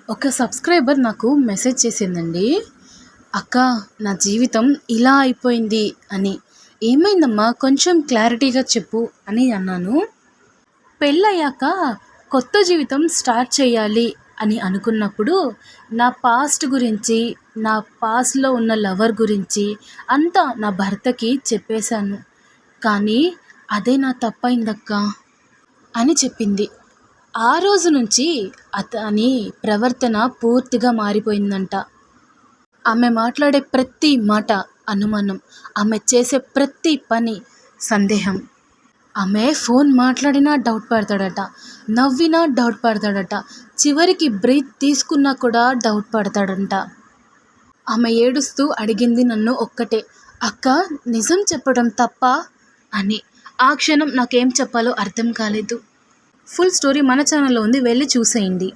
ఒక సబ్స్క్రైబర్ నాకు మెసేజ్ చేసిందండి. అక్క, నా జీవితం ఇలా అయిపోయింది అని. ఏమైందమ్మా, కొంచెం క్లారిటీగా చెప్పు అని అన్నాను. పెళ్ళయ్యాక కొత్త జీవితం స్టార్ట్ చేయాలి అని అనుకున్నప్పుడు నా పాస్ట్ గురించి, నా పాస్ట్లో ఉన్న లవర్ గురించి అంతా నా భర్తకి చెప్పేశాను. కానీ అదే నా తప్పైందక్క అని చెప్పింది. ఆ రోజు నుంచి అతని ప్రవర్తన పూర్తిగా మారిపోయిందంట. ఆమె మాట్లాడే ప్రతి మాట అనుమానం, ఆమె చేసే ప్రతి పని సందేహం. ఆమె ఫోన్ మాట్లాడినా డౌట్ పడతాడట, నవ్వినా డౌట్ పడతాడట, చివరికి బ్రీత్ తీసుకున్నా కూడా డౌట్ పడతాడంట. ఆమె ఏడుస్తూ అడిగింది నన్ను ఒక్కటే, అక్క నిజం చెప్పడం తప్పా అని. ఆ క్షణం నాకేం చెప్పాలో అర్థం కాలేదు. ఫుల్ స్టోరీ మన ఛానల్లో ఉంది, వెళ్ళి చూసేయండి.